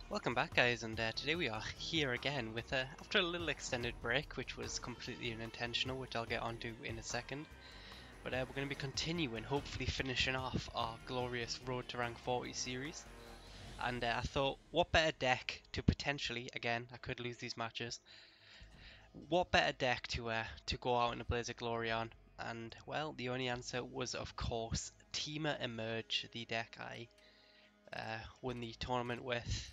Welcome back, guys, and today we are here again with after a little extended break, which was completely unintentional, which I'll get onto in a second. But we're going to be continuing, hopefully finishing off our glorious Road to Rank 40 series. And I thought, what better deck to potentially, again, I could lose these matches. What better deck to go out in a blaze of glory on? And well, the only answer was, of course, Temur Emerge, the deck I won the tournament with.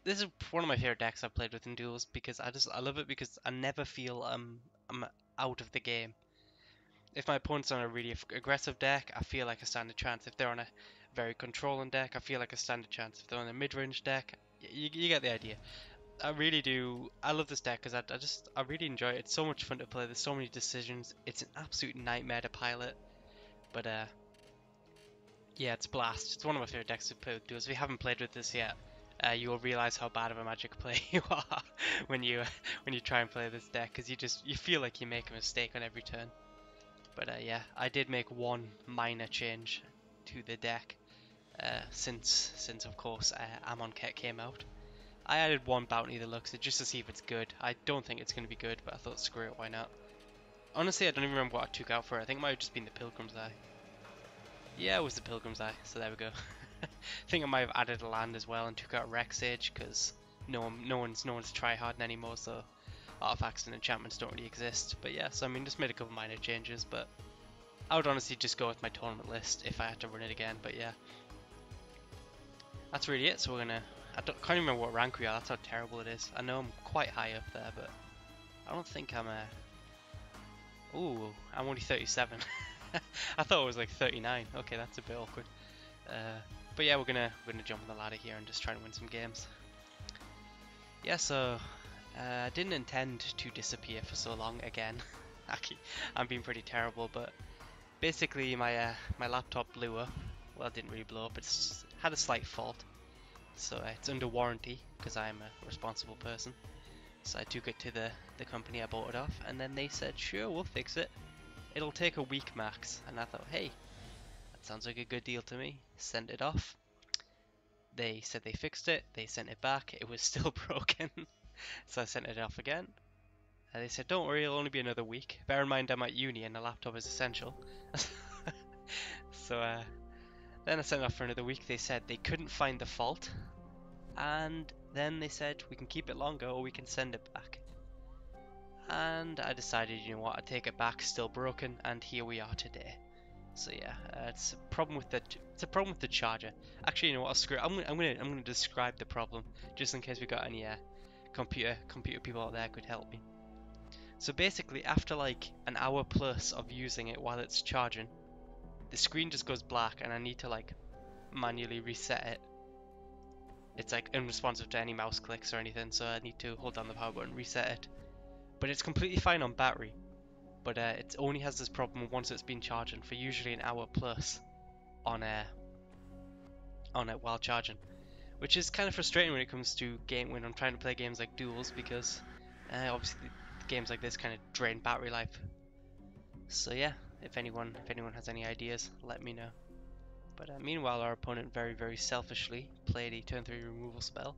This is one of my favorite decks I've played with in Duels because I love it because I never feel I'm out of the game. If my opponent's on a really aggressive deck, I feel like I stand a chance. If they're on a very controlling deck, I feel like I stand a chance. If they're on a mid-range deck, you get the idea. I really do. I love this deck because I really enjoy it. It's so much fun to play. There's so many decisions. It's an absolute nightmare to pilot. But yeah, it's Blast. It's one of my favorite decks to play with Duels. If you haven't played with this yet, you will realize how bad of a Magic player you are when you try and play this deck, because you feel like you make a mistake on every turn. But yeah, I did make one minor change to the deck since of course Amon Ket came out. I added one Bounty Deluxe just to see if it's good. I don't think it's going to be good, but I thought screw it, why not? Honestly, I don't even remember what I took out for it. I think it might have just been the Pilgrim's Eye. Yeah, it was the Pilgrim's Eye, so there we go. I think I might have added a land as well and took out Rex Age because no one's tryharding anymore, so artifacts and enchantments don't really exist. But yeah, so I mean, just made a couple minor changes, but I would honestly just go with my tournament list if I had to run it again. But yeah, that's really it. So we're gonna. Can't even remember what rank we are. That's how terrible it is. I know I'm quite high up there, but I don't think I'm Ooh, I'm only 37. I thought it was like 39. Okay, that's a bit awkward. But yeah, we're gonna jump on the ladder here and just try and win some games. Yeah, so I didn't intend to disappear for so long again. Actually, I'm being pretty terrible, but basically my laptop blew up. Well, it didn't really blow up. It's had a slight fault, so it's under warranty because I'm a responsible person. So I took it to the company I bought it off, and then they said, sure, we'll fix it. It'll take a week max. And I thought, hey, that sounds like a good deal to me. Sent it off. They said they fixed it. They sent it back. It was still broken. So I sent it off again. And they said, don't worry, it'll only be another week. Bear in mind I'm at uni and a laptop is essential. So then I sent it off for another week. They said they couldn't find the fault. And then they said, we can keep it longer or we can send it back. And I decided, you know what, I'd take it back, still broken, and here we are today. So yeah, it's a problem with the charger. Actually, you know what? Screw it. I'm gonna describe the problem just in case we got any computer people out there could help me. So basically, after like an hour plus of using it while it's charging, the screen just goes black, and I need to like manually reset it. It's like unresponsive to any mouse clicks or anything, so I need to hold down the power button, reset it. But it's completely fine on battery. But it only has this problem once it's been charging for usually an hour plus on it while charging, which is kind of frustrating when it comes to when I'm trying to play games like Duels, because obviously games like this kind of drain battery life. So yeah, if anyone has any ideas, let me know. But meanwhile, our opponent very selfishly played a turn 3 removal spell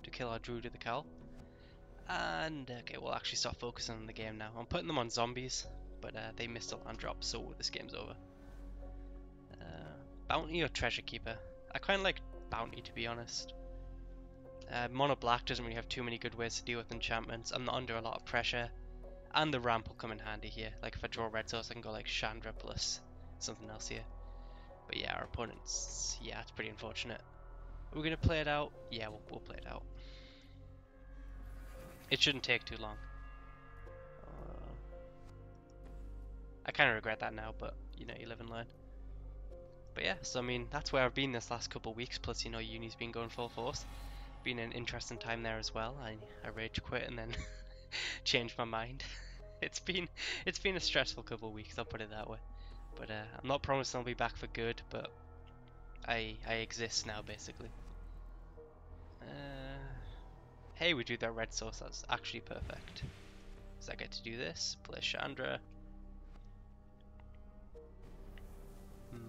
to kill our Druid of the Cowl. And okay, we'll actually start focusing on the game now. I'm putting them on zombies, but they missed a land drop, so this game's over. Bounty or Treasure Keeper? I kind of like Bounty, to be honest. Mono Black doesn't really have too many good ways to deal with enchantments. I'm not under a lot of pressure, and the ramp will come in handy here. Like if I draw red source, I can go like Chandra plus something else here. But yeah, our opponents, yeah, it's pretty unfortunate. We're gonna play it out. Yeah, we'll play it out. It shouldn't take too long. I kind of regret that now, but you know, you live and learn. But yeah, so I mean, that's where I've been this last couple of weeks. Plus, you know, uni's been going full force. Been an interesting time there as well. I rage quit and then changed my mind. It's been a stressful couple of weeks. I'll put it that way. But I'm not promising I'll be back for good. But I exist now, basically. Hey, we drew that red source. That's actually perfect. So I get to do this. Play Chandra.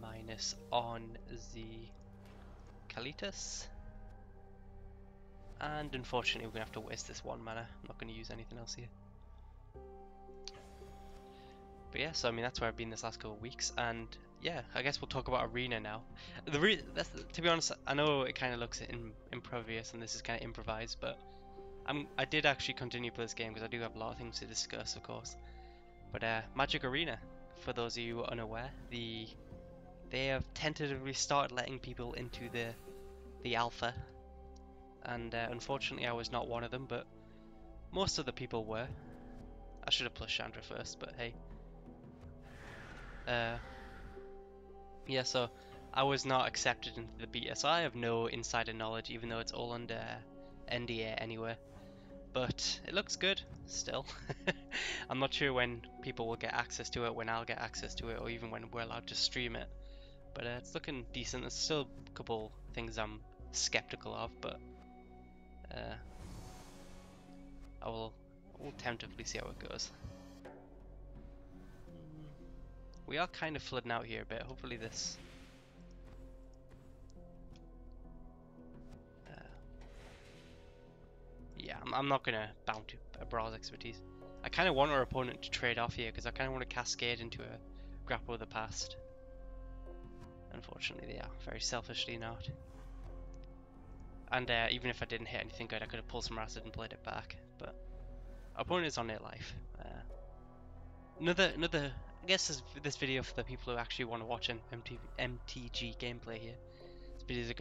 Minus on the Kalitas. And unfortunately we're going to have to waste this 1 mana. I'm not going to use anything else here. But yeah, so I mean that's where I've been this last couple of weeks, and yeah, I guess we'll talk about Arena now. To be honest, I know it kind of looks impervious and this is kind of improvised, but I did actually continue to play this game because I do have a lot of things to discuss, of course. But Magic Arena, for those of you who are unaware, they have tentatively started letting people into the alpha, and unfortunately I was not one of them, but most of the people were. I should have plus Chandra first, but hey. Yeah, so I was not accepted into the beta, so I have no insider knowledge, even though it's all under NDA anyway. But it looks good, still. I'm not sure when people will get access to it, when I'll get access to it, or even when we're allowed to stream it. But it's looking decent. There's still a couple things I'm skeptical of, but I will tentatively see how it goes. We are kind of flooding out here a bit. Hopefully this... yeah, I'm not going to bounty a Brawl's expertise. I kind of want our opponent to trade off here because I kind of want to cascade into a grapple of the past. Unfortunately they are, very selfishly not. And even if I didn't hit anything good, I could have pulled some acid and played it back. But our opponent is on their life. Another. I guess this video for the people who actually want to watch an MTG gameplay here. This video is a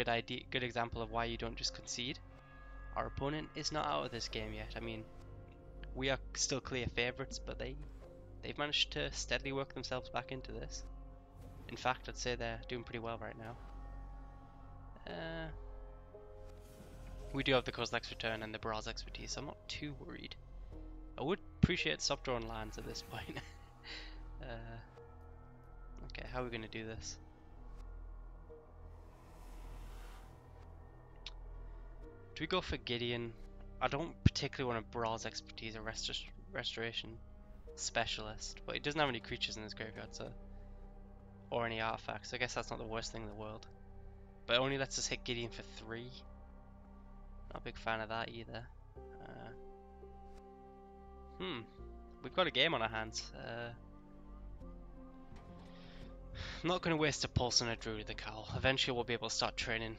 good example of why you don't just concede. Our opponent is not out of this game yet. I mean, we are still clear favourites, but they've managed to steadily work themselves back into this. In fact, I'd say they're doing pretty well right now. We do have the Kozilek's return and the Brawl's expertise, so I'm not too worried. I would appreciate soft drawn lands at this point. Okay, how are we going to do this? Do we go for Gideon? I don't particularly want a Brawl's expertise or restoration specialist, but he doesn't have any creatures in his graveyard, so, or any artifacts. I guess that's not the worst thing in the world. But it only lets us hit Gideon for 3. Not a big fan of that either. We've got a game on our hands. I'm not going to waste a pulse on a druid with a cowl. Eventually we'll be able to start training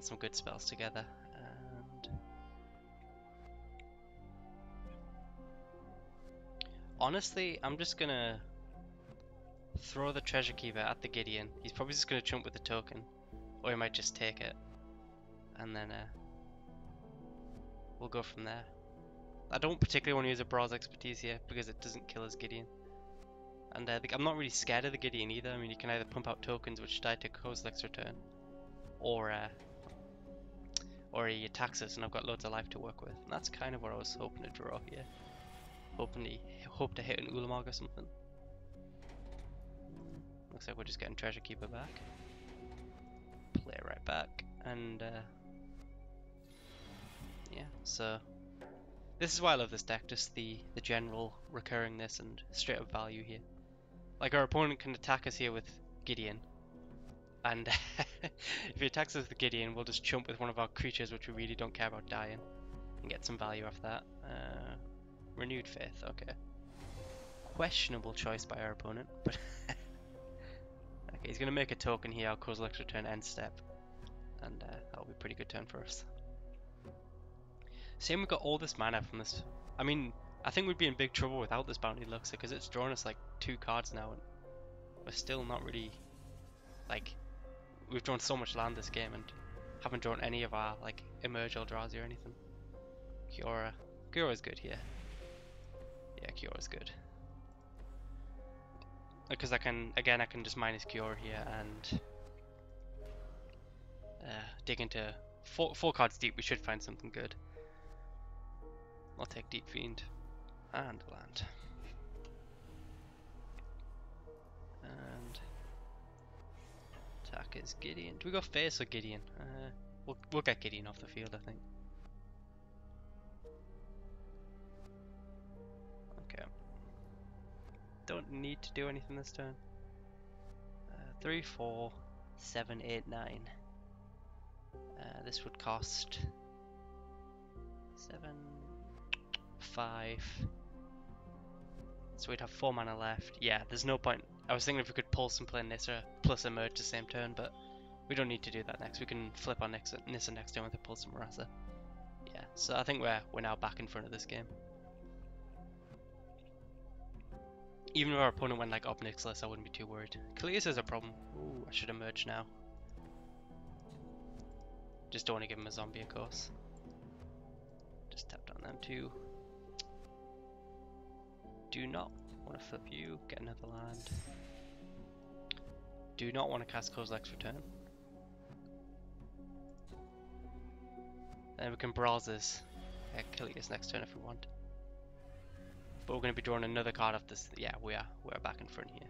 some good spells together. And honestly, I'm just going to throw the treasure keeper at the Gideon. He's probably just going to jump with the token, or he might just take it, and then we'll go from there. I don't particularly want to use a Brawl's expertise here because it doesn't kill his Gideon. And I'm not really scared of the Gideon either. I mean, you can either pump out tokens which die to Kozilek's return, or he attacks us and I've got loads of life to work with. And that's kind of what I was hoping to draw here. Hope to hit an Ulamog or something. Looks like we're just getting Treasure Keeper back. Play it right back, and yeah, so this is why I love this deck, just the general recurringness and straight up value here. Like, our opponent can attack us here with Gideon, and if he attacks us with Gideon, we'll just chump with one of our creatures which we really don't care about dying, and get some value off that. Renewed Faith, okay. Questionable choice by our opponent, but okay, he's going to make a token here, our Kozilek's return end step, and that'll be a pretty good turn for us. Same, we've got all this mana from this. I mean, I think we'd be in big trouble without this Bounty Luxor, because it's drawn us like 2 cards now, and we're still not really, like, we've drawn so much land this game, and haven't drawn any of our, like, Emerge Eldrazi or anything. Kiora's good here. Yeah, Kiora's good. Because I can just minus Kiora here and dig into 4 cards deep. We should find something good. I'll take Deep Fiend and land. And attack is Gideon. Do we go face or Gideon? We'll get Gideon off the field, I think. Okay. Don't need to do anything this turn. 3, 4, 7, 8, 9. This would cost 7, 5. So we'd have 4 mana left. Yeah, there's no point. I was thinking if we could pulse and play Nissa plus emerge the same turn, but we don't need to do that next. We can flip on Nissa next turn with a pulse and Marasa. Yeah, so I think we're now back in front of this game. Even if our opponent went like up Nixilis, I wouldn't be too worried. Kalias is a problem. Ooh, I should emerge now. Just don't want to give him a zombie, of course. Just tap down them two. Do not want to flip you, get another land. Do not want to cast Kozilek's Return. Then we can browse this. Yeah, Kalias next turn if we want. But we're going to be drawing another card off this. Yeah, we are. We're back in front here.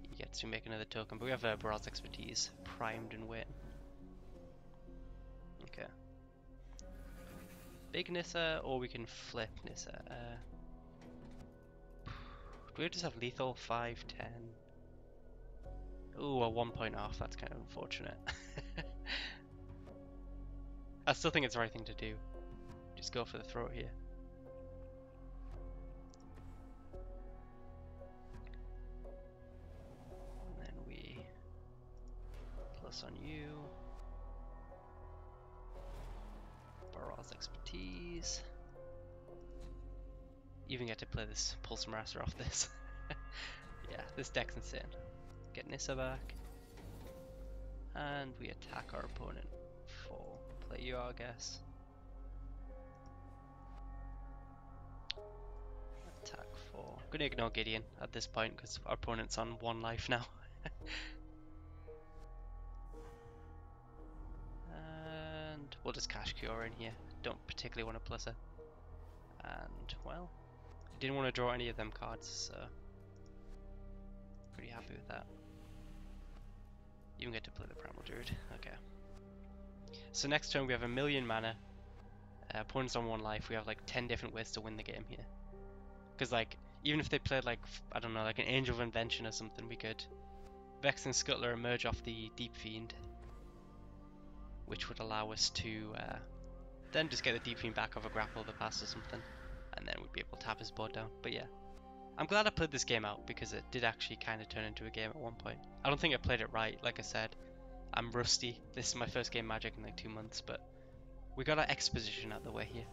He gets to make another token, but we have Baral's Expertise primed and waiting. Okay. Big Nissa, or we can flip Nissa. Do we just have lethal? 5, 10. Ooh, a 1 point off. That's kind of unfortunate. I still think it's the right thing to do. Just go for the throat here. And then we plus on you. Baral's Expertise. Even get to play this Pulse Marasser off this. Yeah, this deck's insane. Get Nissa back. And we attack our opponent for play you, I guess. Attack 4. I'm going to ignore Gideon at this point because our opponent's on 1 life now. And we'll just Cash Cure in here. Don't particularly want to plus it. And, well, I didn't want to draw any of them cards, so pretty happy with that. You can get to play the Primal Druid. Okay. So next turn we have 1,000,000 mana. Opponent's on 1 life. We have like 10 different ways to win the game here. Because like, even if they played like, I don't know, like an Angel of Invention or something, we could Vex and Scuttler emerge off the Deep Fiend, which would allow us to then just get the Deep Fiend back off a Grapple of the Past or something, and then we'd be able to tap his board down. But yeah, I'm glad I played this game out because it did actually kind of turn into a game at one point. I don't think I played it right, like I said. I'm rusty. This is my first game Magic in like 2 months, but we got our exposition out of the way here.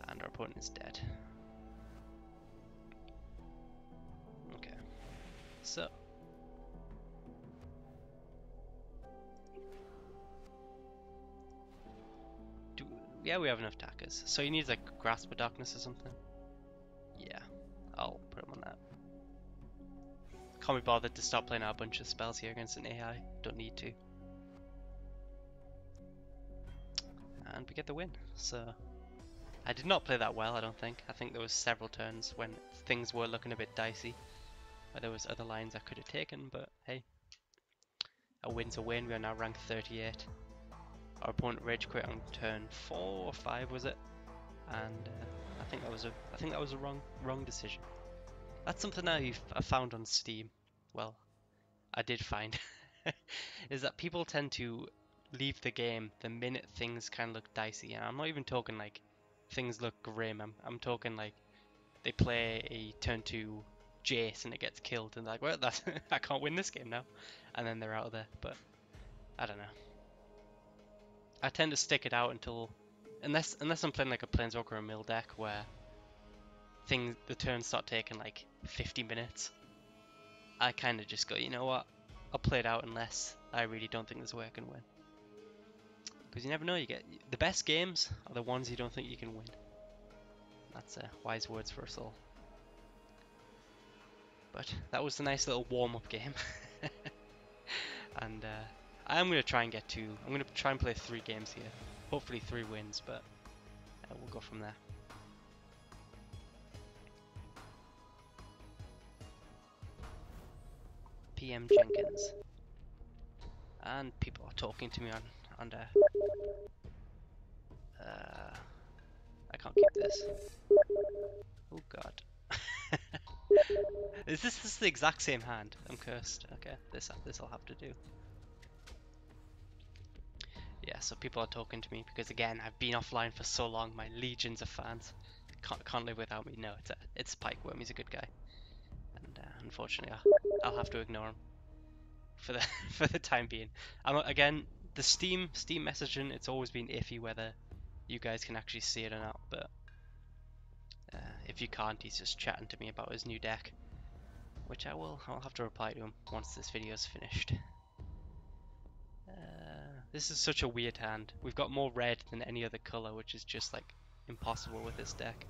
And our opponent is dead. Okay. So. Yeah, we have enough attackers. So he needs like Grasp of Darkness or something. Yeah, I'll put him on that. Can't be bothered to start playing out a bunch of spells here against an AI. Don't need to. And we get the win. So I did not play that well, I don't think. I think there was several turns when things were looking a bit dicey, where there was other lines I could have taken, but hey. A win's a win. We are now ranked 38. Our opponent rage quit on turn 4 or 5, was it? And I think that was a wrong decision. That's something I found on Steam. Well, I did find is that people tend to leave the game the minute things kind of look dicey, and I'm not even talking like things look grim. I'm talking like they play a turn 2 Jace and it gets killed, and they're like, well, that's I can't win this game now, and then they're out of there. But I don't know. I tend to stick it out until, unless I'm playing like a Planeswalker or a Mill deck where the turns start taking like 50 minutes. I kind of just go, you know what, I'll play it out unless I really don't think there's a way I can win. Because you never know, the best games are the ones you don't think you can win. That's wise words for us all. But that was a nice little warm-up game. And I'm going to try and I'm going to try and play 3 games here. Hopefully 3 wins, but we'll go from there. PM Jenkins. And people are talking to me on I can't keep this. Oh god. Is this the exact same hand? I'm cursed. Okay, this I'll have to do. Yeah, yeah, so people are talking to me because again, I've been offline for so long. My legions of fans can't live without me. No, it's Pikeworm. He's a good guy, and unfortunately, I'll have to ignore him for the for the time being. Again, the Steam messaging, it's always been iffy whether you guys can actually see it or not. But if you can't, he's just chatting to me about his new deck, which I'll have to reply to him once this video is finished. This is such a weird hand. We've got more red than any other color, which is just like impossible with this deck.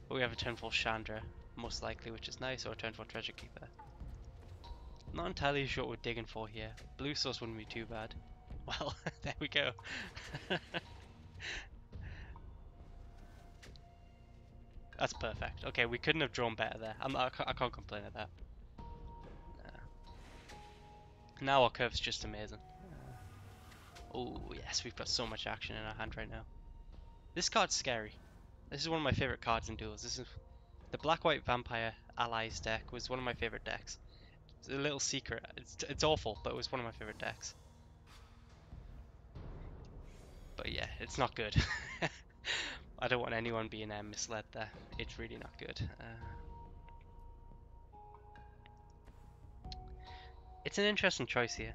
But we have a turn 4 Chandra, most likely, which is nice, or a turn 4 Treasure Keeper. Not entirely sure what we're digging for here. Blue source wouldn't be too bad. Well, there we go. That's perfect. Okay, we couldn't have drawn better there. I can't complain at that. Now our curve's just amazing. Oh yes, we've got so much action in our hand right now. This card's scary. This is one of my favorite cards in Duels. This is the Black-White Vampire Allies deck was one of my favorite decks. It's a little secret. It's awful, but it was one of my favorite decks. But yeah, it's not good. I don't want anyone being misled there. It's really not good. It's an interesting choice here.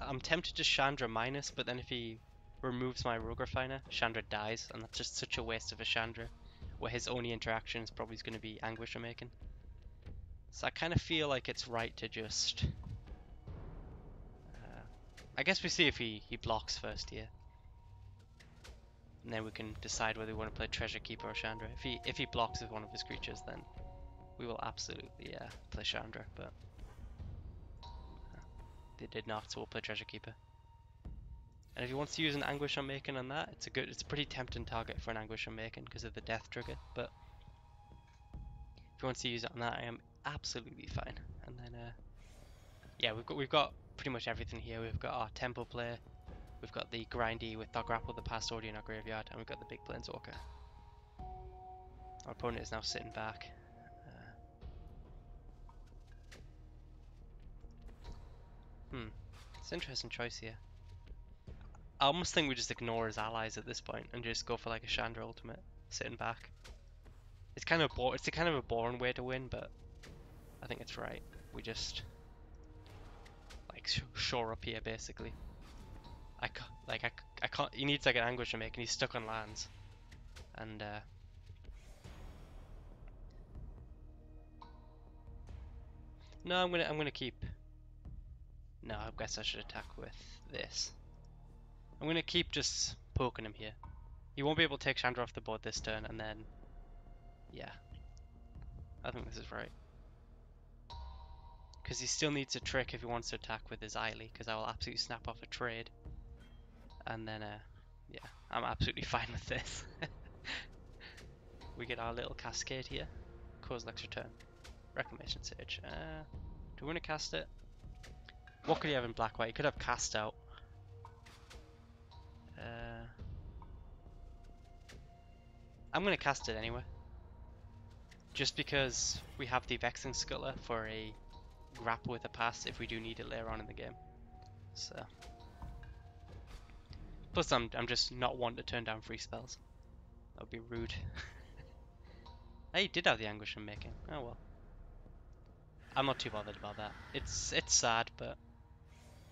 I'm tempted to Chandra minus, but then if he removes my Rogue Refiner, Chandra dies, and that's just such a waste of a Chandra, where his only interaction is probably going to be Anguish Making. So I kind of feel like it's right to just... I guess we see if he blocks first here. And then we can decide whether we want to play Treasure Keeper or Chandra. If he blocks with one of his creatures, then we will absolutely play Chandra, but... they did not, so we'll play Treasure Keeper. And if he wants to use an Anguish Unmaken on that, it's a pretty tempting target for an Anguish Unmaken because of the death trigger, but if he wants to use it on that, I am absolutely fine. And then yeah, we've got pretty much everything here. We've got our tempo play, we've got the grindy with our grapple the past already in our graveyard, and we've got the big planeswalker. Our opponent is now sitting back. It's an interesting choice here. I almost think we just ignore his allies at this point and just go for like a Chandra ultimate, sitting back. It's kind of a boring way to win, but I think it's right. We just like shore up here basically. I can't. He needs like an Anguish to make, and he's stuck on lands. And no, I'm gonna keep. No, I guess I should attack with this. I'm gonna keep just poking him here. He won't be able to take Chandra off the board this turn, and then yeah, I think this is right. Because he still needs a trick if he wants to attack with his Eiley, because I will absolutely snap off a trade. And then yeah, I'm absolutely fine with this. We get our little cascade here. Kozilek's Return. Reclamation Sage. Do we want to cast it? What could he have in black-white? He could have Cast Out. I'm going to cast it anyway. Just because we have the Vexing Scuttler for a grapple with a pass if we do need it later on in the game. So. Plus I'm just not one to turn down free spells. That would be rude. Hey, he did have the Anguish Making. Oh well. I'm not too bothered about that. It's sad, but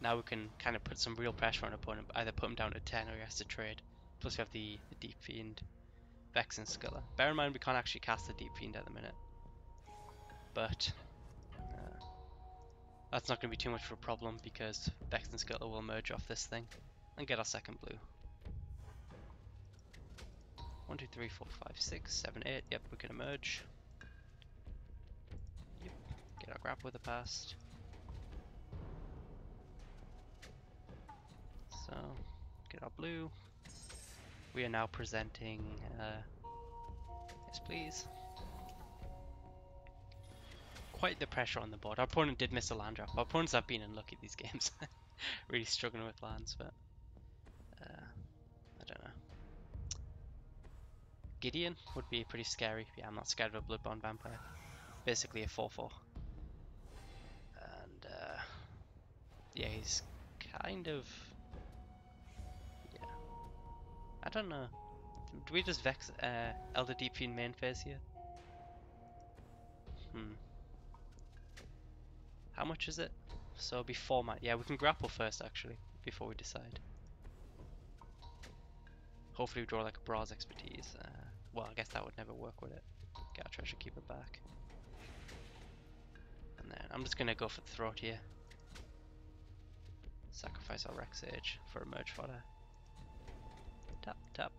now we can kind of put some real pressure on an opponent, either put him down to 10 or he has to trade. Plus we have the Deep Fiend, Vexing Scuttler. Bear in mind we can't actually cast the Deep Fiend at the minute. But that's not going to be too much of a problem because Vexing Scuttler will merge off this thing and get our second blue. 1, 2, 3, 4, 5, 6, 7, 8. Yep, we can emerge. Yep. Get our grapple with the past. So, get our blue. We are now presenting. Yes, please. Quite the pressure on the board. Our opponent did miss a land drop. Our opponents have been unlucky these games. Really struggling with lands, but I don't know. Gideon would be pretty scary. Yeah, I'm not scared of a Bloodborne Vampire. Basically a 4/4. And yeah, he's kind of I don't know. Do we just Vex Elder Deep Fiend main phase here? How much is it? So it'll be 4 mana. Yeah, we can grapple first actually, before we decide. Hopefully we draw like a Brawl's Expertise. Well, I guess that would never work, would it? Get our Treasure Keeper back. And then I'm just gonna go for the throat here. Sacrifice our Rex Sage for a merge fodder. Tap, tap.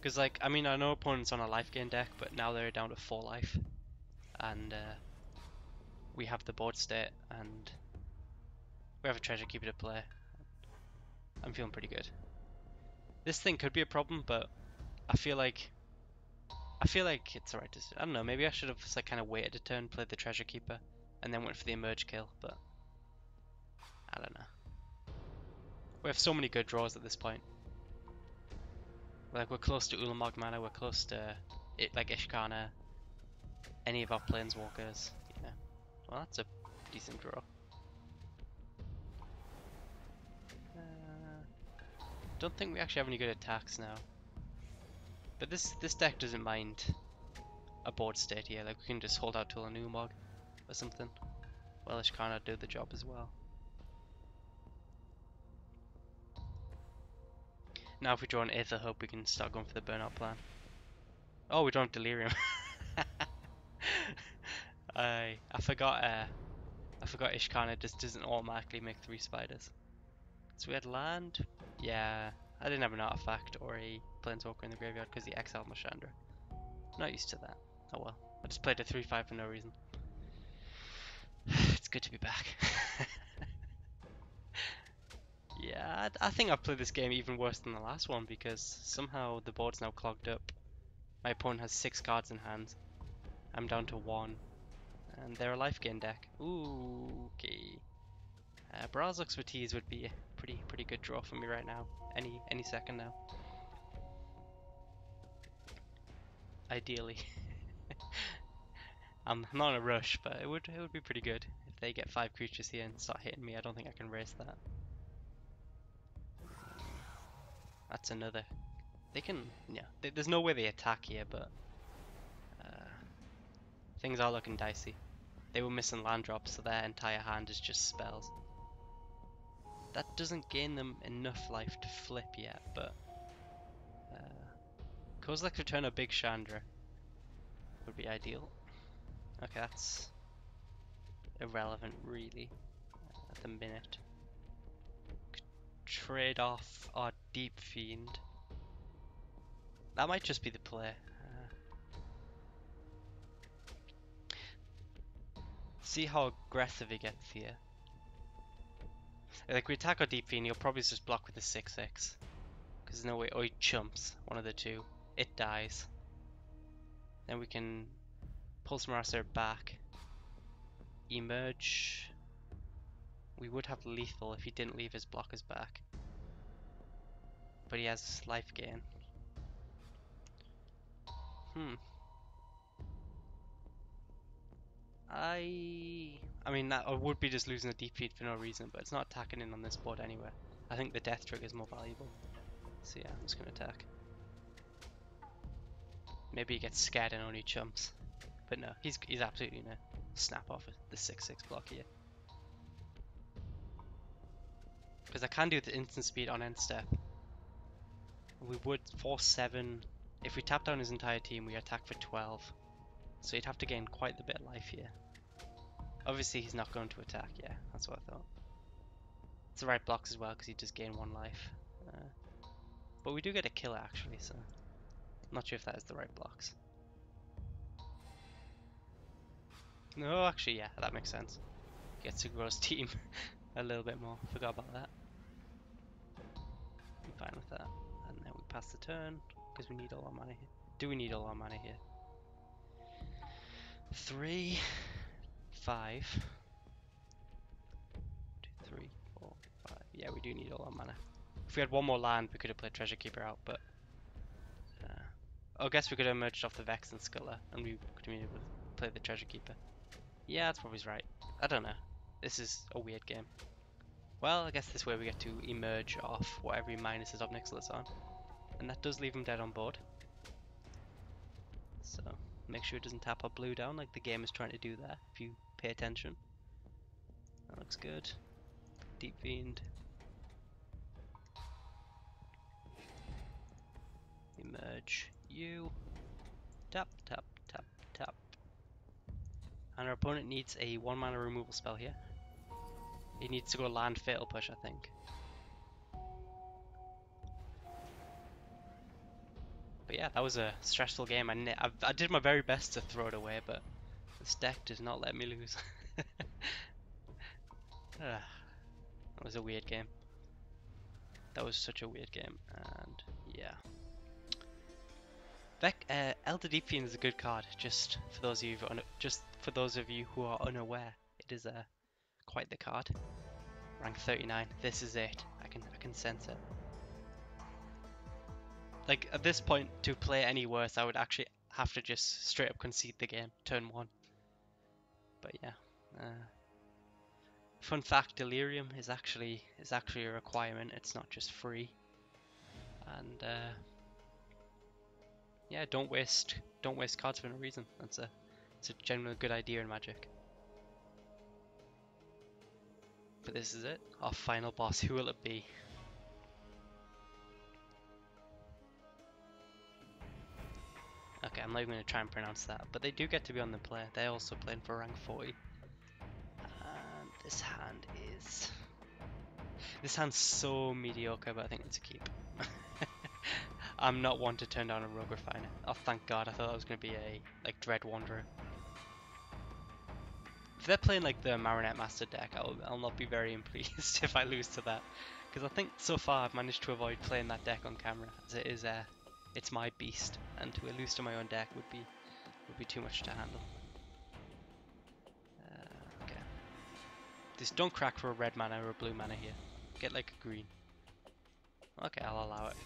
Because, like, I mean, I know opponents on a life gain deck, but now they're down to 4 life. And we have the board state, and we have a Treasure Keeper to play. I'm feeling pretty good. This thing could be a problem, but I feel like it's the right decision. I don't know, maybe I should have just, like, kind of waited a turn, played the Treasure Keeper, and then went for the Emerge kill, but I don't know. We have so many good draws at this point. Like, we're close to Ulamog mana, we're close to like Ishkana, any of our planeswalkers. Yeah. Well, that's a decent draw. Don't think we actually have any good attacks now. But this deck doesn't mind a board state here. Like, we can just hold out till an Ulamog or something. Well, Ishkana do the job as well. Now if we draw an Aether Hub, we can start going for the burnout plan. Oh, we don't have Delirium. I forgot Ishkana just doesn't automatically make 3 spiders. So we had land. Yeah, I didn't have an artifact or a planeswalker in the graveyard because he exiled my Chandra. Not used to that. Oh well. I just played a 3/5 for no reason. It's good to be back. Yeah, I think I've played this game even worse than the last one because somehow the board's now clogged up. My opponent has 6 cards in hand. I'm down to 1. And they're a life gain deck. Ooh, okay. Brawl's Expertise would be a pretty good draw for me right now. Any second now. Ideally. I'm not in a rush, but it would be pretty good if they get 5 creatures here and start hitting me. I don't think I can raise that. That's another. They can, yeah. There's no way they attack here, but things are looking dicey. They were missing land drops, so their entire hand is just spells. That doesn't gain them enough life to flip yet, but Kozilek's Return of Big Chandra would be ideal. Okay, that's irrelevant really at the minute. Trade off our Deep Fiend. That might just be the play. See how aggressive he gets here. Like, we attack our Deep Fiend, he'll probably just block with the 6/6. Because there's no way. Oh, he chumps. One of the two. It dies. Then we can Pulse Marauder back. Emerge. We would have lethal if he didn't leave his blockers back. But he has life gain. I mean, that would be just losing a Deep Fiend for no reason, but it's not attacking in on this board anyway. I think the death trigger is more valuable. So yeah, I'm just going to attack. Maybe he gets scared and only chumps. But no, he's absolutely going to snap off the 6/6 block here. Because I can do the instant speed on end step. We would force 7. If we tap down his entire team, we attack for 12. So he'd have to gain quite a bit of life here. Obviously he's not going to attack, yeah, that's what I thought. It's the right blocks as well because he does gain 1 life. But we do get a killer actually, so I'm not sure if that is the right blocks. No, actually, yeah, that makes sense. Gets to grow his team a little bit more. Forgot about that. I'm fine with that. And then we pass the turn because we need all our mana here. Do we need all our mana here? 3, 5. 2, 3, 4, 5. Yeah, we do need all our mana. If we had 1 more land, we could have played Treasure Keeper out, but I guess we could have merged off the Vex and Sculler, and we could have been able to play the Treasure Keeper. Yeah, that's probably right. I don't know. This is a weird game. Well, I guess this way we get to emerge off whatever he minuses up next to us on. And that does leave him dead on board. So, make sure it doesn't tap our blue down like the game is trying to do there, if you pay attention. That looks good. Deep Fiend. Emerge you. Tap, tap, tap, tap. And our opponent needs a 1 mana removal spell here. He needs to go land Fatal Push, I think. But yeah, that was a stressful game. I did my very best to throw it away, but this deck did not let me lose. That was a weird game. That was such a weird game, and yeah. Elder Deep Fiend is a good card. Just for those of you who are unaware, it is quite the card. Rank 39. This is it. I can sense it. Like at this point, to play any worse, I would actually have to just straight up concede the game, turn 1. But yeah. Fun fact: Delirium is actually a requirement. It's not just free. And yeah, don't waste cards for no reason. It's a genuinely good idea in Magic. But this is it, our final boss. Who will it be? Okay, I'm not even going to try and pronounce that, but they do get to be on the play. They're also playing for rank 40. And this hand's so mediocre, but I think it's a keep. I'm not one to turn down a Rogue Refiner. Oh, thank God! I thought that was going to be a Dread Wanderer. If they're playing like the Marinette Master deck, I'll not be very pleased if I lose to that, because I think so far I've managed to avoid playing that deck on camera, as it is it's my beast, and to lose to my own deck would be too much to handle. Okay. Just don't crack for a red mana or a blue mana here. Get like a green. Okay, I'll allow it.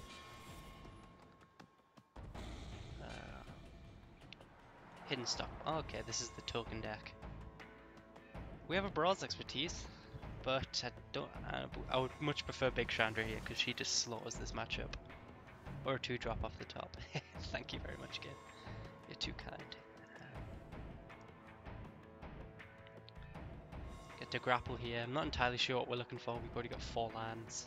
Hidden Stock. Okay, this is the token deck. We have a Brawl's Expertise, but I would much prefer Big Chandra here because she just slaughters this matchup. Or a 2-drop off the top. Thank you very much, kid. You're too kind. Get to grapple here. I'm not entirely sure what we're looking for. We've already got 4 lands.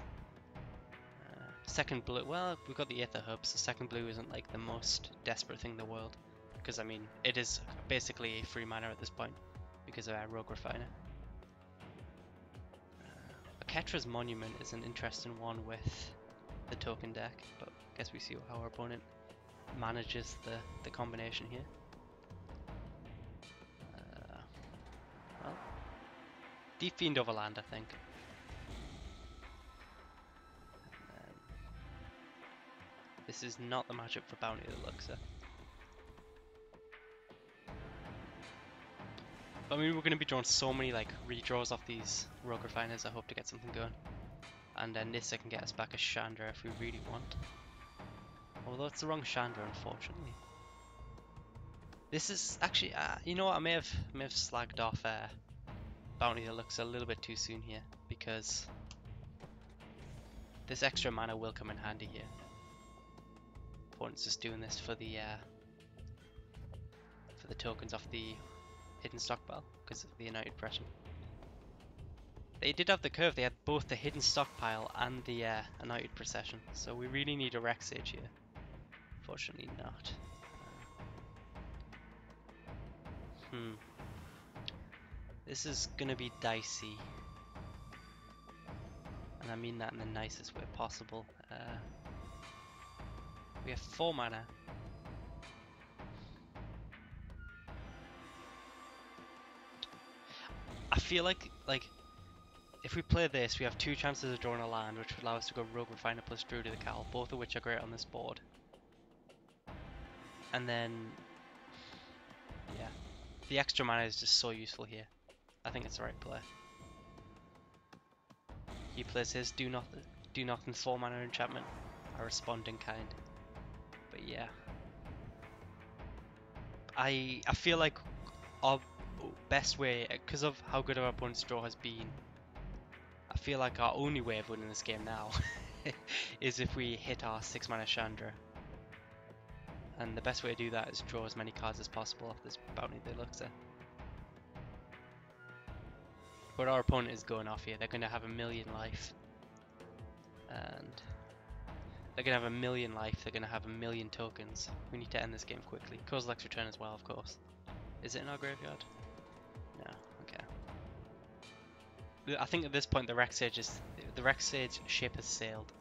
Second blue. Well, we've got the Aether Hub, so second blue isn't like the most desperate thing in the world. Because I mean, it is basically a free mana at this point because of our Rogue Refiner. Ketra's Monument is an interesting one with the token deck, but I guess we see how our opponent manages the combination here. Well, Deep Fiend Overland, I think. This is not the matchup for Bounty of the Luxor. But I mean, we're going to be drawing so many like redraws off these Rogue Refiners. I hope to get something going. And then Nissa can get us back a Chandra if we really want. Although it's the wrong Chandra, unfortunately. This is actually, you know what? I may have slagged off Bounty that looks a little bit too soon here, because this extra mana will come in handy here. Opponent's just doing this for the tokens off the hidden stockpile because of the United Pressure. They did have the curve. They had both the hidden stockpile and the United Procession, so we really need a Rex Sage here. Fortunately not. This is gonna be dicey, and I mean that in the nicest way possible. We have 4 mana. I feel like if we play this, we have 2 chances of drawing a land, which would allow us to go Rogue Refiner plus Druid of the Cowl, both of which are great on this board. And then, yeah, the extra mana is just so useful here. I think it's the right play. He plays his Do Nothing's 4 mana enchantment. I respond in kind. But yeah, I feel like our best way, because of how good our opponent's draw has been, I feel like our only way of winning this game now is if we hit our 6-mana Chandra. And the best way to do that is draw as many cards as possible off this Bounty Deluxe. But our opponent is going off here. They're going to have 1,000,000 life. And they're going to have 1,000,000 life. They're going to have 1,000,000 tokens. We need to end this game quickly. Kozilek's Return as well, of course. Is it in our graveyard? No. Okay. I think at this point the Rexage ship has sailed.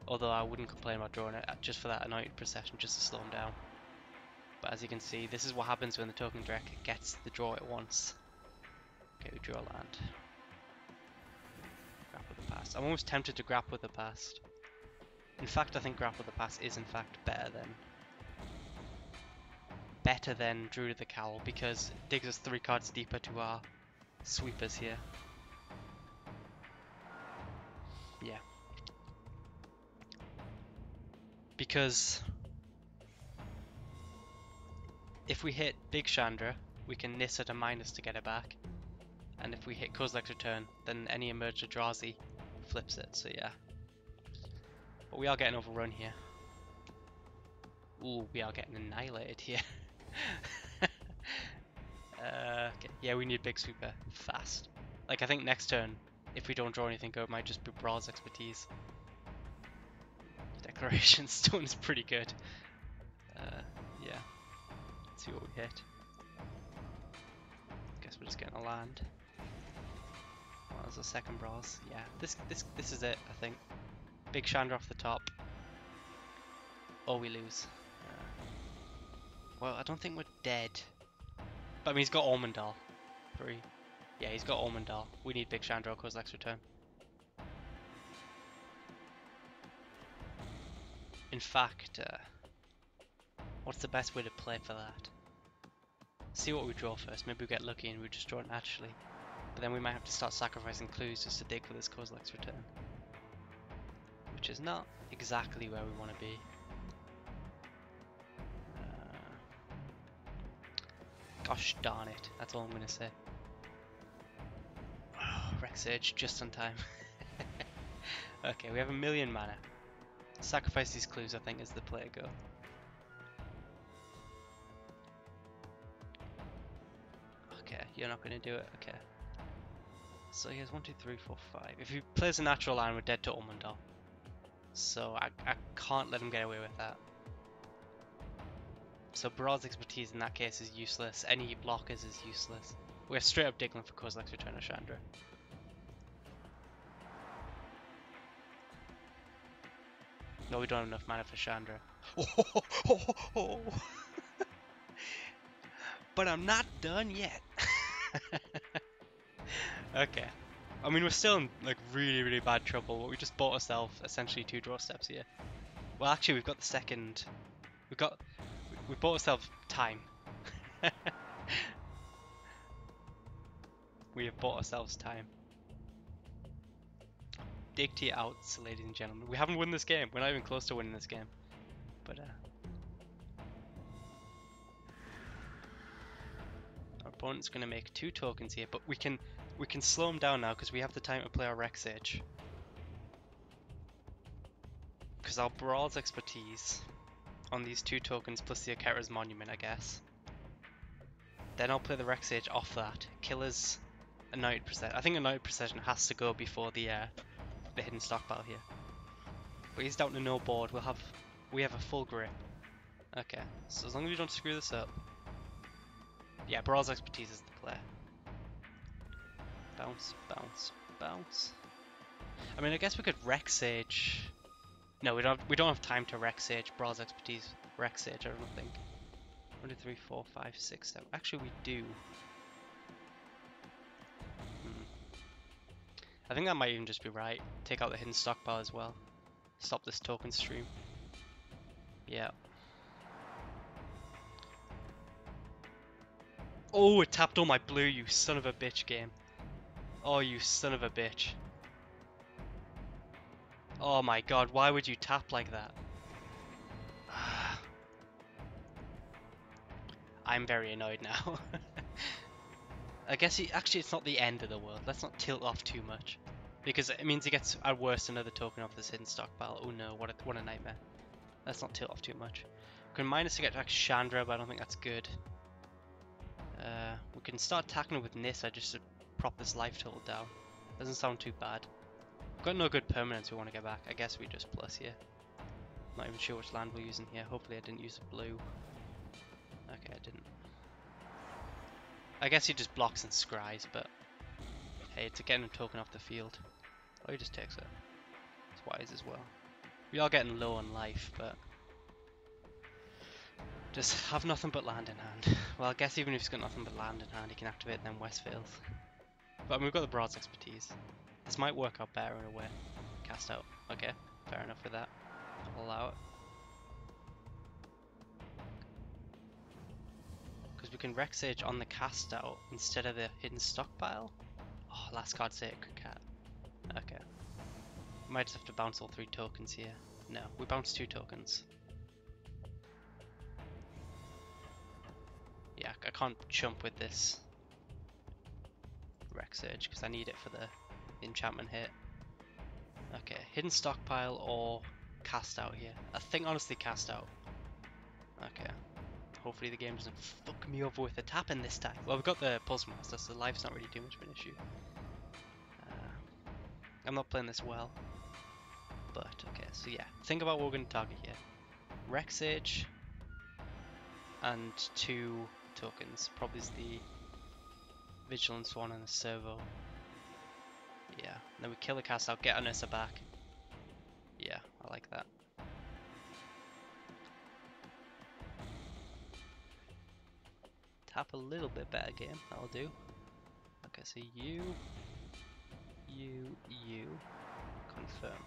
Although I wouldn't complain about drawing it just for that Anointed Procession, just to slow him down. But as you can see, this is what happens when the token deck gets the draw it wants. Okay, we draw a land. Grapple the Past. I'm almost tempted to grapple the Past. In fact, I think grapple the Past is in fact better than Druid of the Cowl, because it digs us 3 cards deeper to our sweepers here. Yeah. Because if we hit Big Chandra, we can Nis at a minus to get it back. And if we hit Kozilek's Return, then any Emerged Eldrazi flips it, so yeah. But we are getting overrun here. Ooh, we are getting annihilated here. Okay. Yeah, we need Big Sweeper fast. Like, I think next turn, if we don't draw anything good, it might just be Brawl's Expertise. Declaration Stone is pretty good. Yeah. Let's see what we hit. Guess we're just getting a land. Well, there's a second Brawls. Yeah, this is it, I think. Big Chandra off the top. Or we lose. Well, I don't think we're dead. But I mean, he's got Ormondal. 3. Yeah, he's got Ormondal. We need Big Chandra or Kozilek's Return. In fact, what's the best way to play for that? See what we draw first. Maybe we get lucky and we just draw it naturally. But then we might have to start sacrificing clues just to dig for this Kozilek's Return. Which is not exactly where we want to be. Gosh darn it, that's all I'm going to say. Rexage, just on time. Okay, we have 1,000,000 mana. Sacrifice these clues, I think, is the play to go. Okay, you're not going to do it, okay. So he has 1, 2, 3, 4, 5. If he plays a natural line, we're dead to Ormondal. So I can't let him get away with that. So Brawl's Expertise in that case is useless. Any blockers is useless. We're straight up digging for Kozilek's Return or Chandra. No, we don't have enough mana for Chandra. But I'm not done yet. Okay. I mean, we're still in like really, really bad trouble, but we just bought ourselves essentially 2 draw steps here. Well, actually, we've got the second. We bought ourselves time. We have bought ourselves time. Dig to your outs, ladies and gentlemen. We haven't won this game. We're not even close to winning this game. But our opponent's going to make 2 tokens here, but we can slow him down now because we have the time to play our Rexage. Because our Brawl's Expertise on these 2 tokens plus the Akera's Monument, I guess. Then I'll play the Rexage off that. Killer's Anointed Procession. I think Anointed Procession has to go before the hidden stockpile here. But he's down to no board. We have a full grip. Okay, so as long as we don't screw this up. Yeah, Brawl's Expertise is the play. Bounce, bounce, bounce. I mean, I guess we could Rexage. No, we don't have time to Rexage. Brawl's Expertise, Rexage. I don't think. 1, 2, 3, 4, 5, 6, 7. Actually, we do. I think that might even just be right. Take out the hidden stockpile as well. Stop this token stream. Yeah. Oh, it tapped all my blue, you son of a bitch game. Oh, you son of a bitch. Oh my god, why would you tap like that? I'm very annoyed now. I guess actually it's not the end of the world. Let's not tilt off too much. Because it means he gets, at worst, another token off this hidden stockpile. Oh no, what a nightmare. Let's not tilt off too much. We can minus to get back Chandra, but I don't think that's good. We can start attacking with Nissa just to prop this life total down. Doesn't sound too bad. We've got no good permanents we want to get back. I guess we just plus here. Not even sure which land we're using here. Hopefully I didn't use a blue. Okay, I didn't. I guess he just blocks and scries, but hey, it's getting a token off the field. Oh, he just takes it. It's wise as well. We are getting low on life, but just have nothing but land in hand. Well, I guess even if he's got nothing but land in hand, he can activate them Westfields. But I mean, we've got the Broad's expertise. This might work out better in a way. Cast out. Okay, fair enough with that. I'll allow it. Because we can Rex Sage on the cast out instead of the hidden stockpile. Oh, last card Sacred Cat. Okay. Might just have to bounce all 3 tokens here. No, we bounce 2 tokens. Yeah, I can't chump with this Rex Sage because I need it for the enchantment hit. Okay, hidden stockpile or cast out here. I think honestly cast out. Okay. Hopefully the game doesn't fuck me over with the tapping this time. Well, we've got the Pulse Master, so life's not really too much of an issue. I'm not playing this well. But, okay, so yeah. Think about what we're going to target here. Rex Sage and 2 tokens. Probably is the Vigilance one and the Servo. Yeah, and then we kill the cast out, get Anissa back. Yeah, I like that. Tap a little bit better game, that'll do. Okay, so you, confirm.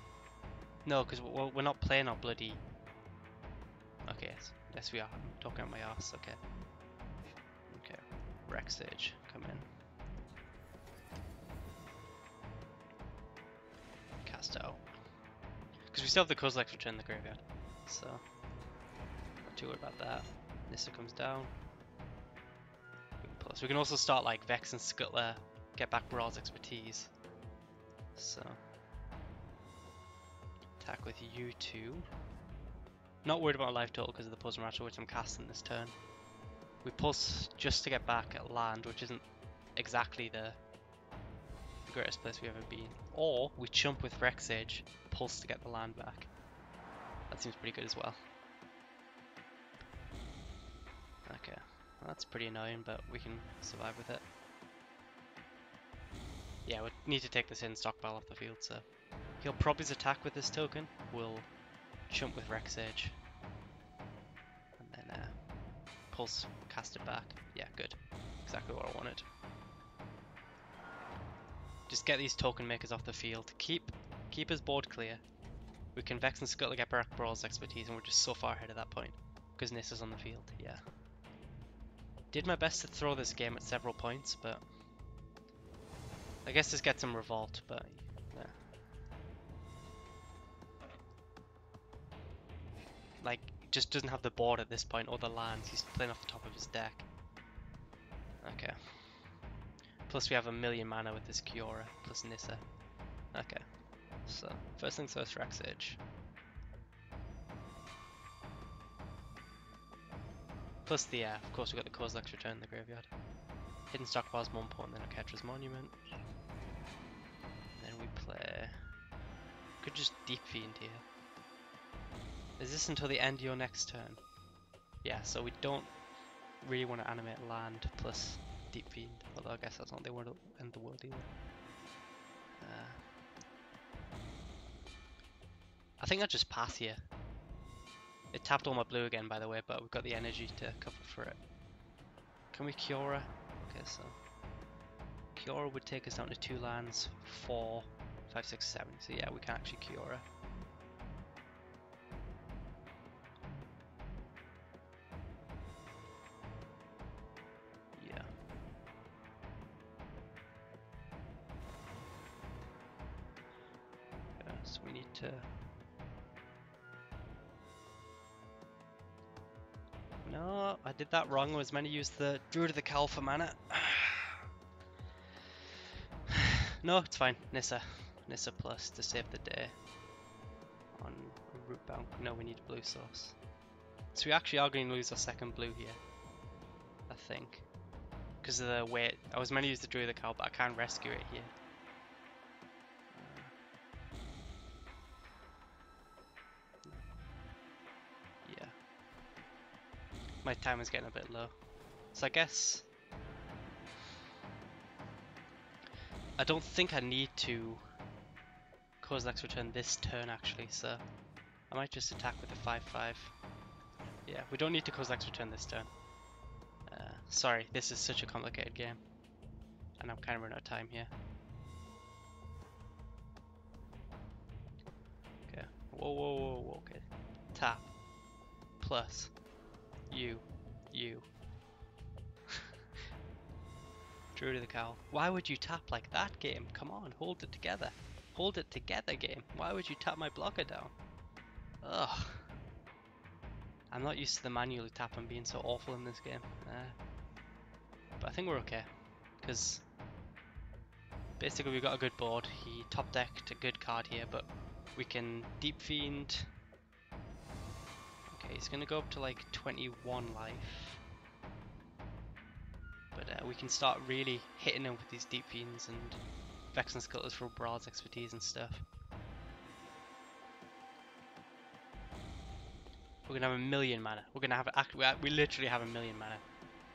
No, because we're not playing our bloody... Okay, yes we are, I'm talking out my ass, okay. Okay, Rex Sage, come in. Cast out. Because we still have the Kozilek's Return in the graveyard, so... Not too worried about that. Nissa comes down. Plus, we can also start like Vex and Scuttler, get back Brawl's expertise. So... Attack with you 2. Not worried about life total because of the Puzzle Rattle which I'm casting this turn. We pulse just to get back at land, which isn't exactly the greatest place we've ever been. Or we chump with Rex Sage, pulse to get the land back. That seems pretty good as well. Okay, well, that's pretty annoying, but we can survive with it. Yeah, we need to take this in stockpile off the field, so he'll probably attack with this token. We'll chump with Rex Sage. And then pulse, cast it back. Yeah, good. Exactly what I wanted. Just get these token makers off the field. Keep his board clear. We can Vex and Scuttle get back Brawl's expertise, and we're just so far ahead at that point. Because Nissa's on the field, yeah. Did my best to throw this game at several points, but... I guess this gets him Revolt, but... Yeah. Like, just doesn't have the board at this point, or the lands. He's playing off the top of his deck. Okay. Plus we have a million mana with this Kiora, plus Nissa. Okay. So, first things first, Rex Sage. Plus the, of course we got the Kozilek's Return in the graveyard. Hidden Stockpile's more important than Oketra's Monument. Then we play... Could just Deep Fiend here. Is this until the end of your next turn? Yeah, so we don't really want to animate land plus Deep Fiend, although I guess that's not the end of the world either. I think I'll just pass here. It tapped all my blue again, by the way, but we've got the energy to cover for it. Can we Kiora? Okay, so Kiora would take us down to 2 lands, 4, 5, 6, 7. So yeah, we can actually Kiora. Yeah. Yeah, so we need to... No, I did that wrong. I was meant to use the Druid of the Cowl for mana. No, it's fine. Nissa. Nissa Plus to save the day on root bound. No, we need blue source. So we actually are going to lose our second blue here, I think. Because of the way I was meant to use the Druid of the Cowl, but I can't rescue it here. Yeah. My time is getting a bit low. So I guess I don't think I need to Kozilek's Return this turn actually, so I might just attack with the 5/5. Yeah, we don't need to Kozilek's Return this turn. Sorry, this is such a complicated game. And I'm kind of running out of time here. Okay. Whoa, whoa, whoa, whoa, okay. Tap. Plus. You. Druid of the Cowl. Why would you tap like that, game? Come on, hold it together. Hold it together, game. Why would you tap my blocker down? Ugh. I'm not used to the manually tapping being so awful in this game. But I think we're okay. Because basically we've got a good board. He top decked a good card here, but we can Deep Fiend. Okay, he's gonna go up to like 21 life. But we can start really hitting him with these Deep Fiends and Vex and Scuttles for Brawl's expertise and stuff. We're gonna have 1,000,000 mana. We're gonna have we literally have 1,000,000 mana.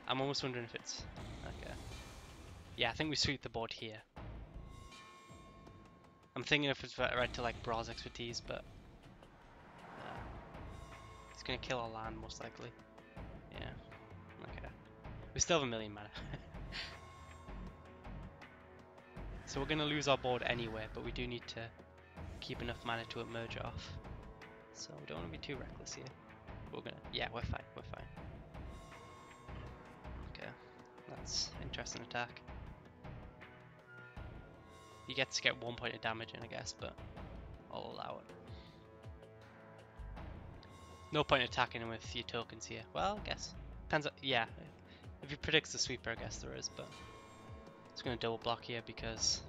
I'm almost wondering if it's okay. Yeah, I think we sweep the board here. I'm thinking if it's right to like Brawl's expertise, but he's gonna kill our land most likely. Yeah. Okay. We still have 1,000,000 mana. So we're gonna lose our board anyway, but we do need to keep enough mana to emerge off. So we don't want to be too reckless here. We're gonna, yeah, we're fine. Okay, that's interesting attack. He gets to get 1 point of damage in, I guess, but I'll allow it. No point attacking him with your tokens here. Well, I guess depends. Yeah, if he predicts the sweeper, I guess there is, but it's gonna double block here because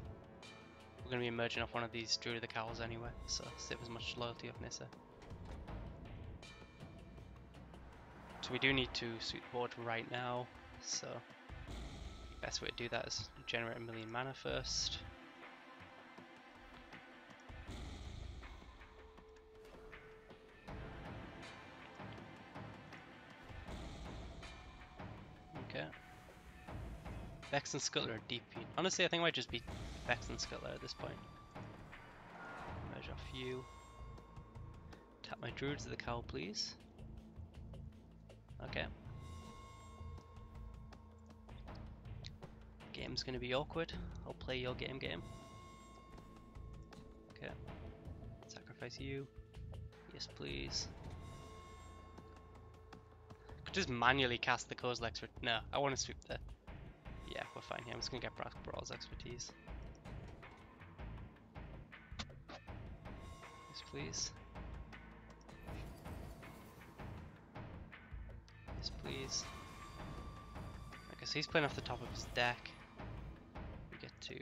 we're gonna be emerging off one of these Druid of the Cowls anyway, so save as much loyalty of Nissa. So we do need to sweep the board right now, so the best way to do that is generate 1,000,000 mana first. Okay. Vex and Scuttler are Deep Fiend. Honestly, I think I might just be Vex and Scuttler at this point. Merge off you. Tap my Druids of the Cowl, please. Okay. Game's gonna be awkward. I'll play your game. Okay. Sacrifice you. Yes, please. Could just manually cast the Kozilek's. No, I want to sweep the. Yeah, we're fine here. I'm just gonna get Brawl's expertise. Yes, please. Yes, please. Okay, so he's playing off the top of his deck. We get to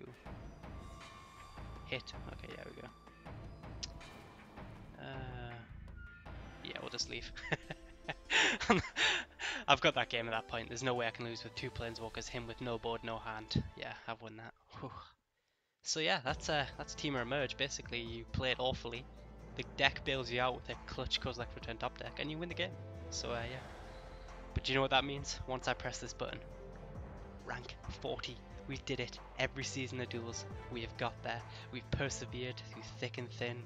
hit. Okay, yeah, we go. Yeah, we'll just leave. I've got that game at that point. There's no way I can lose with 2 Planeswalkers, him with no board, no hand. Yeah, I've won that. Whew. So yeah, that's Temur Emerge. Basically, you play it awfully. The deck bails you out with a clutch Kozilek's Return top deck, and you win the game. So yeah. But do you know what that means? Once I press this button, rank 40. We did it. Every season of Duels, we have got there. We've persevered through thick and thin,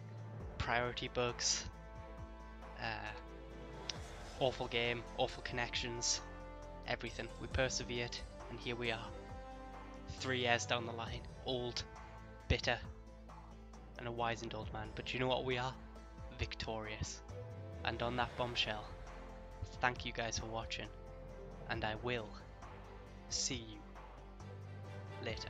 priority bugs, awful game, awful connections, everything. We persevered, and here we are. 3 years down the line, old, bitter, and a wizened old man. But you know what we are? Victorious. And on that bombshell, thank you guys for watching, and I will see you later.